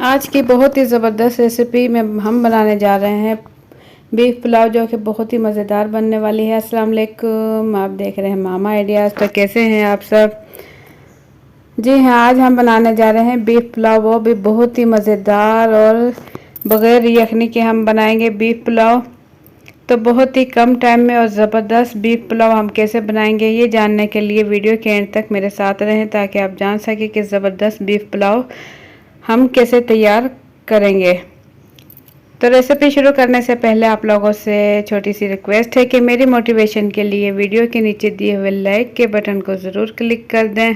आज की बहुत ही ज़बरदस्त रेसिपी में हम बनाने जा रहे हैं बीफ पुलाव, जो कि बहुत ही मज़ेदार बनने वाली है। अस्सलाम वालेकुम, आप देख रहे हैं मामा आइडियाज़। तो कैसे हैं आप सब? जी हाँ, आज हम बनाने जा रहे हैं बीफ पुलाव, वो भी बहुत ही मज़ेदार और बग़ैर यखनी के हम बनाएंगे बीफ पुलाव। तो बहुत ही कम टाइम में और ज़बरदस्त बीफ पुलाव हम कैसे बनाएंगे, ये जानने के लिए वीडियो के एंड तक मेरे साथ रहें, ताकि आप जान सकें कि ज़बरदस्त बीफ पुलाव हम कैसे तैयार करेंगे। तो रेसिपी शुरू करने से पहले आप लोगों से छोटी सी रिक्वेस्ट है कि मेरी मोटिवेशन के लिए वीडियो के नीचे दिए हुए लाइक के बटन को ज़रूर क्लिक कर दें।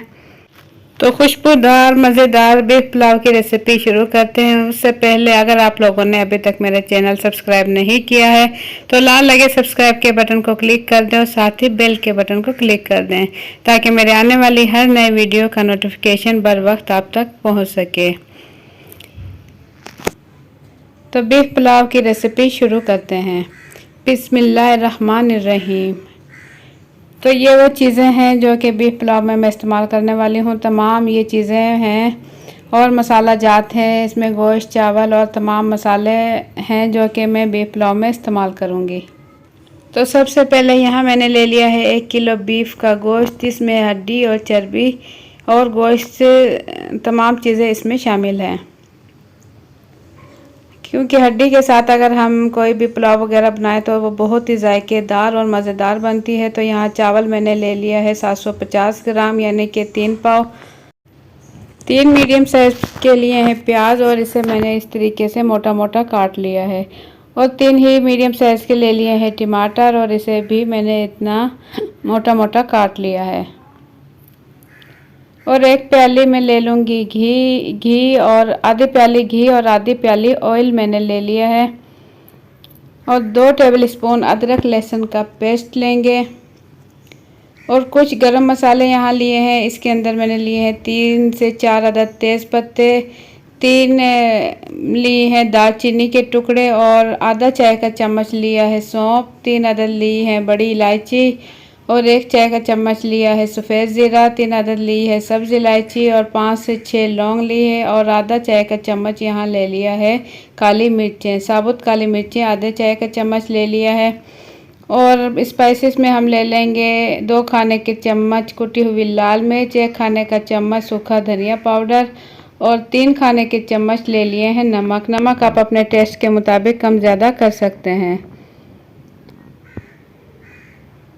तो खुशबूदार मज़ेदार बीफ पुलाव की रेसिपी शुरू करते हैं। उससे पहले अगर आप लोगों ने अभी तक मेरे चैनल सब्सक्राइब नहीं किया है तो लाल लगे सब्सक्राइब के बटन को क्लिक कर दें और साथ ही बेल के बटन को क्लिक कर दें, ताकि मेरे आने वाली हर नए वीडियो का नोटिफिकेशन बर वक्त आप तक पहुँच सके। तो बीफ पुलाव की रेसिपी शुरू करते हैं। बिस्मिल्लाहिर्रहमानिर्रहीम। तो ये वो चीज़ें हैं जो कि बीफ पुलाव में मैं इस्तेमाल करने वाली हूँ। तमाम ये चीज़ें हैं और मसाला जात हैं, इसमें गोश्त, चावल और तमाम मसाले हैं जो कि मैं बीफ पुलाव में इस्तेमाल करूँगी। तो सबसे पहले यहाँ मैंने ले लिया है 1 किलो बीफ का गोश्त। इसमें हड्डी और चर्बी और गोश्त से तमाम चीज़ें इसमें शामिल हैं, क्योंकि हड्डी के साथ अगर हम कोई भी पुलाव वगैरह बनाए तो वो बहुत ही जायकेदार और मज़ेदार बनती है। तो यहाँ चावल मैंने ले लिया है 750 ग्राम, यानी कि 3 पाव। 3 मीडियम साइज़ के लिए हैं प्याज, और इसे मैंने इस तरीके से मोटा मोटा काट लिया है। और 3 ही मीडियम साइज़ के ले लिए हैं टमाटर, और इसे भी मैंने इतना मोटा मोटा काट लिया है। और 1 प्याली में ले लूँगी घी और आधी प्याली घी और आधी प्याली ऑयल मैंने ले लिया है। और 2 टेबलस्पून अदरक लहसुन का पेस्ट लेंगे। और कुछ गरम मसाले यहाँ लिए हैं। इसके अंदर मैंने लिए हैं 3 से 4 अदद तेज़ पत्ते, 3 लिए हैं दालचीनी के टुकड़े, और आधा चाय का चम्मच लिया है सौंफ, 3 अदद ली हैं बड़ी इलायची, और 1 चाय का चम्मच लिया है सफ़ेद ज़ीरा, 3 अदद ली है सब्ज़ इलायची, और 5 से 6 लौंग ली है, और आधा चाय का चम्मच यहाँ ले लिया है काली मिर्चें, साबुत काली मिर्चें आधे चाय का चम्मच ले लिया है। और स्पाइसेस में हम ले लेंगे 2 खाने के चम्मच कुटी हुई लाल मिर्च, 1 खाने का चम्मच सूखा धनिया पाउडर, और 3 खाने के चम्मच ले लिए हैं नमक। नमक आप अपने टेस्ट के मुताबिक कम ज़्यादा कर सकते हैं।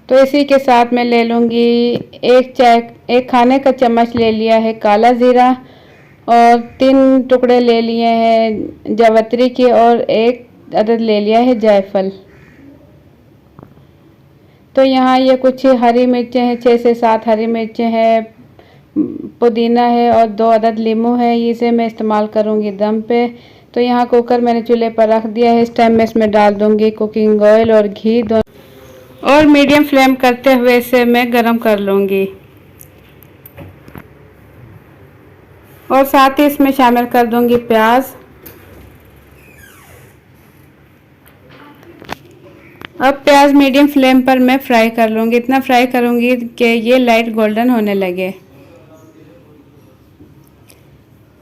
तो इसी के साथ मैं ले लूँगी 1 खाने का चम्मच ले लिया है काला ज़ीरा, और 3 टुकड़े ले लिए हैं जावित्री के, और 1 अदद ले लिया है जायफल। तो यहाँ ये कुछ हरी मिर्चें हैं, 6 से 7 हरी मिर्चें हैं, पुदीना है, और 2 अदद लीमू है। इसे मैं इस्तेमाल करूँगी दम पे। तो यहाँ कुकर मैंने चूल्हे पर रख दिया है। इस टाइम मैं इसमें डाल दूँगी कुकिंग ऑयल और घी दोनों, और मीडियम फ्लेम करते हुए इसे मैं गरम कर लूँगी। और साथ ही इसमें शामिल कर दूँगी प्याज। अब प्याज मीडियम फ्लेम पर मैं फ्राई कर लूँगी, इतना फ्राई करूँगी कि ये लाइट गोल्डन होने लगे।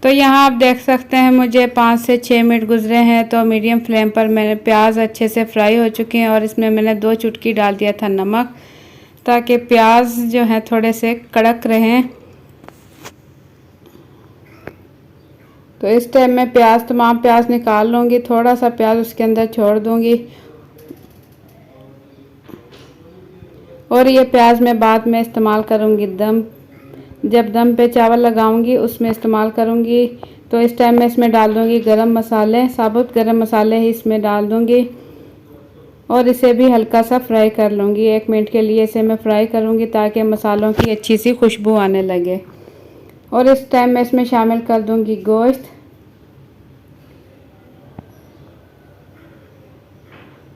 तो यहाँ आप देख सकते हैं मुझे 5 से 6 मिनट गुजरे हैं। तो मीडियम फ्लेम पर मेरे प्याज अच्छे से फ्राई हो चुके हैं, और इसमें मैंने 2 चुटकी डाल दिया था नमक, ताकि प्याज जो है थोड़े से कड़क रहें। तो इस टाइम मैं तमाम प्याज निकाल लूँगी, थोड़ा सा प्याज उसके अंदर छोड़ दूँगी, और ये प्याज मैं बाद में इस्तेमाल करूँगी जब दम पे चावल लगाऊंगी उसमें इस्तेमाल करूँगी। तो इस टाइम मैं इसमें डाल दूँगी गरम मसाले, साबुत गरम मसाले ही इसमें डाल दूँगी, और इसे भी हल्का सा फ्राई कर लूँगी। 1 मिनट के लिए इसे मैं फ्राई करूँगी, ताकि मसालों की अच्छी सी खुशबू आने लगे। और इस टाइम मैं इसमें शामिल कर दूँगी गोश्त।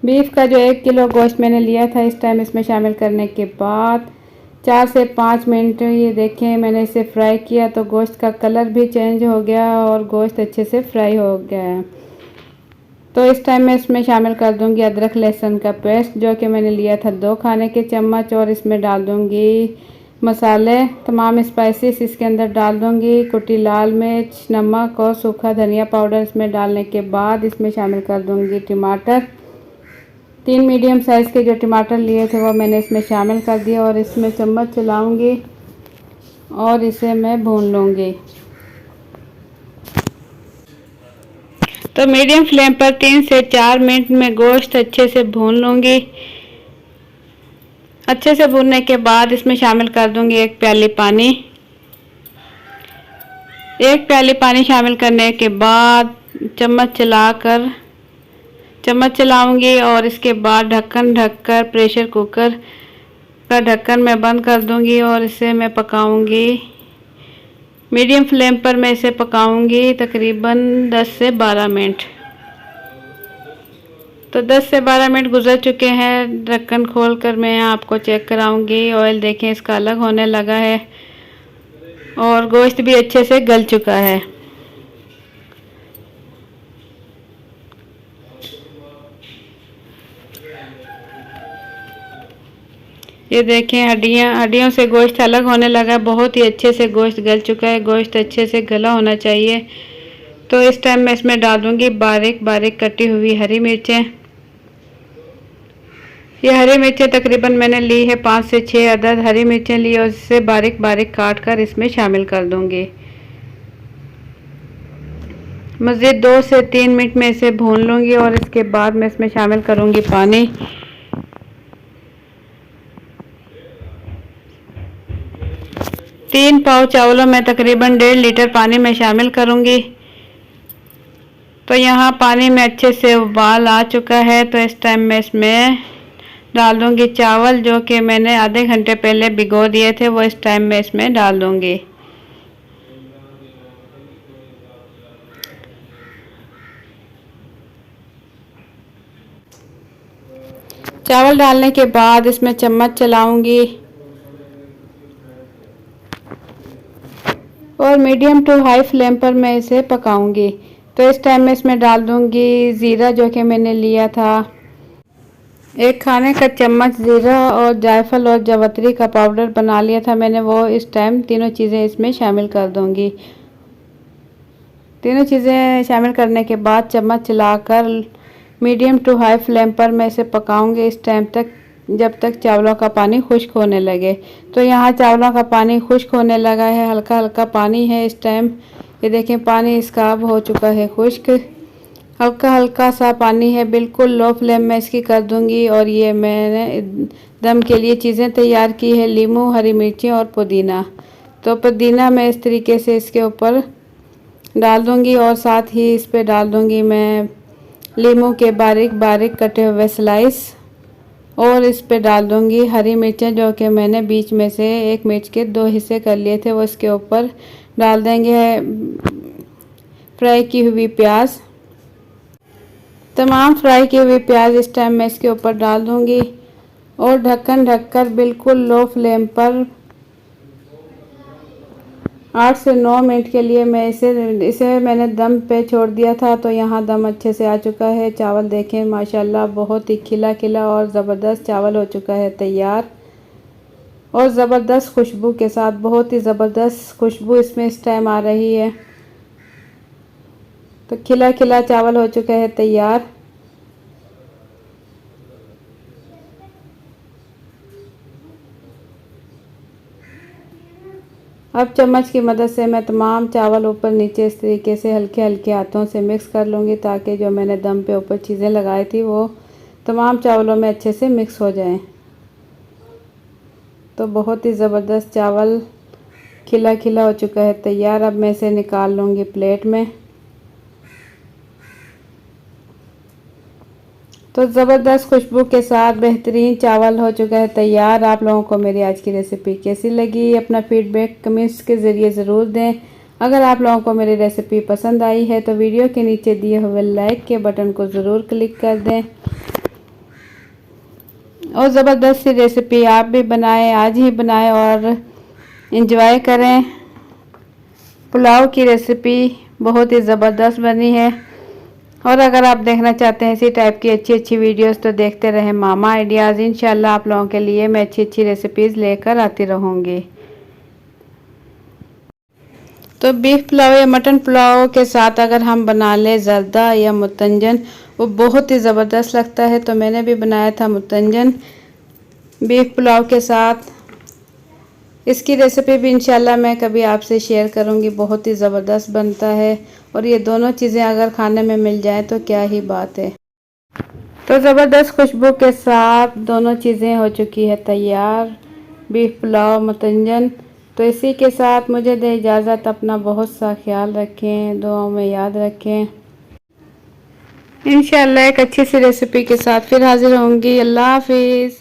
बीफ का जो 1 किलो गोश्त मैंने लिया था, इस टाइम इसमें शामिल करने के बाद 4 से 5 मिनट ये देखें मैंने इसे फ्राई किया, तो गोश्त का कलर भी चेंज हो गया और गोश्त अच्छे से फ्राई हो गया है। तो इस टाइम मैं इसमें शामिल कर दूंगी अदरक लहसुन का पेस्ट, जो कि मैंने लिया था 2 खाने के चम्मच, और इसमें डाल दूंगी मसाले, तमाम स्पाइसेस इसके अंदर डाल दूँगी। कुटी लाल मिर्च, नमक और सूखा धनिया पाउडर इसमें डालने के बाद इसमें शामिल कर दूँगी टमाटर। 3 मीडियम साइज़ के जो टमाटर लिए थे वो मैंने इसमें शामिल कर दिया और इसमें चम्मच चलाऊँगी और इसे मैं भून लूँगी। तो मीडियम फ्लेम पर 3 से 4 मिनट में गोश्त अच्छे से भून लूँगी। अच्छे से भूनने के बाद इसमें शामिल कर दूँगी 1 प्याली पानी। 1 प्याली पानी शामिल करने के बाद चम्मच चलाऊँगी और इसके बाद ढक्कन ढककर प्रेशर कुकर का ढक्कन मैं बंद कर दूँगी और इसे मैं पकाऊँगी। मीडियम फ्लेम पर मैं इसे पकाऊंगी तकरीबन 10 से 12 मिनट। तो 10 से 12 मिनट गुजर चुके हैं। ढक्कन खोलकर मैं आपको चेक कराऊंगी। ऑयल देखें इसका अलग होने लगा है और गोश्त भी अच्छे से गल चुका है। ये देखें हड्डियों से गोश्त अलग होने लगा। बहुत ही अच्छे से गोश्त गल चुका है। गोश्त अच्छे से गला होना चाहिए। तो इस टाइम मैं इसमें डाल दूँगी बारीक बारीक कटी हुई हरी मिर्चें। ये हरी मिर्चें तकरीबन मैंने ली है 5 से 6 अदद हरी मिर्चें ली और इससे बारीक बारीक काट कर इसमें शामिल कर दूँगी। मज़ीद 2 से 3 मिनट में इसे भून लूँगी और इसके बाद मैं इसमें शामिल करूँगी पानी। 3 पाव चावलों में तकरीबन 1.5 लीटर पानी में शामिल करूँगी। तो यहाँ पानी में अच्छे से उबाल आ चुका है। तो इस टाइम मैं इसमें डाल दूँगी चावल जो कि मैंने आधे घंटे पहले भिगो दिए थे, वो इस टाइम मैं इसमें डाल दूँगी। चावल डालने के बाद इसमें चम्मच चलाऊँगी और मीडियम टू हाई फ्लेम पर मैं इसे पकाऊंगी। तो इस टाइम में इसमें डाल दूंगी ज़ीरा जो कि मैंने लिया था। 1 खाने का चम्मच ज़ीरा और जायफल और जावित्री का पाउडर बना लिया था मैंने, वो इस टाइम तीनों चीज़ें इसमें शामिल कर दूंगी। तीनों चीज़ें शामिल करने के बाद चम्मच चलाकर मीडियम टू हाई फ्लेम पर मैं इसे पकाऊंगी इस टाइम तक जब तक चावलों का पानी खुश्क होने लगे। तो यहाँ चावलों का पानी खुश्क होने लगा है। हल्का हल्का पानी है इस टाइम। ये देखें पानी इसका अब हो चुका है खुश्क। हल्का हल्का सा पानी है। बिल्कुल लो फ्लेम में इसकी कर दूंगी। और ये मैंने दम के लिए चीज़ें तैयार की है, लीमू, हरी मिर्ची और पुदीना। तो पुदीना मैं इस तरीके से इसके ऊपर डाल दूंगी और साथ ही इस पर डाल दूंगी मैं लीमू के बारीक बारीक कटे हुए स्लाइस और इस पे डाल दूंगी हरी मिर्चें जो कि मैंने बीच में से एक मिर्च के 2 हिस्से कर लिए थे, वो इसके ऊपर डाल देंगे। फ्राई की हुई प्याज, तमाम फ्राई की हुई प्याज इस टाइम मैं इसके ऊपर डाल दूंगी और ढक्कन ढककर बिल्कुल लो फ्लेम पर 8 से 9 मिनट के लिए मैं इसे मैंने दम पे छोड़ दिया था। तो यहाँ दम अच्छे से आ चुका है। चावल देखें माशाल्लाह बहुत ही खिला खिला और ज़बरदस्त चावल हो चुका है तैयार और ज़बरदस्त खुशबू के साथ। बहुत ही ज़बरदस्त खुशबू इसमें इस टाइम आ रही है। तो खिला खिला चावल हो चुका है तैयार। अब चम्मच की मदद से मैं तमाम चावल ऊपर नीचे इस तरीके से हल्के हल्के हाथों से मिक्स कर लूँगी ताकि जो मैंने दम पे ऊपर चीज़ें लगाई थी वो तमाम चावलों में अच्छे से मिक्स हो जाएं। तो बहुत ही ज़बरदस्त चावल खिला खिला हो चुका है तैयार। अब मैं इसे निकाल लूँगी प्लेट में। तो ज़बरदस्त खुशबू के साथ बेहतरीन चावल हो चुका है तैयार। आप लोगों को मेरी आज की रेसिपी कैसी लगी अपना फीडबैक कमेंट्स के ज़रिए ज़रूर दें। अगर आप लोगों को मेरी रेसिपी पसंद आई है तो वीडियो के नीचे दिए हुए लाइक के बटन को ज़रूर क्लिक कर दें और ज़बरदस्त सी रेसिपी आप भी बनाएं, आज ही बनाएं और एंजॉय करें। पुलाव की रेसिपी बहुत ही ज़बरदस्त बनी है। और अगर आप देखना चाहते हैं इसी टाइप की अच्छी अच्छी वीडियोस तो देखते रहें मामा आइडियाज़। इंशाल्लाह आप लोगों के लिए मैं अच्छी अच्छी रेसिपीज़ लेकर आती रहूँगी। तो बीफ पुलाव या मटन पुलाव के साथ अगर हम बना लें ज़र्दा या मुतंजन, वो बहुत ही ज़बरदस्त लगता है। तो मैंने भी बनाया था मुतंजन बीफ पुलाव के साथ। इसकी रेसिपी भी इंशाल्लाह मैं कभी आपसे शेयर करूंगी। बहुत ही ज़बरदस्त बनता है और ये दोनों चीज़ें अगर खाने में मिल जाए तो क्या ही बात है। तो ज़बरदस्त खुशबू के साथ दोनों चीज़ें हो चुकी है तैयार, बीफ पुलाव मुतंजन। तो इसी के साथ मुझे दे इजाज़त। अपना बहुत सा ख्याल रखें, दुआओं में याद रखें। इंशाल्लाह एक अच्छी सी रेसिपी के साथ फिर हाजिर होंगी। अल्लाह हाफिज़।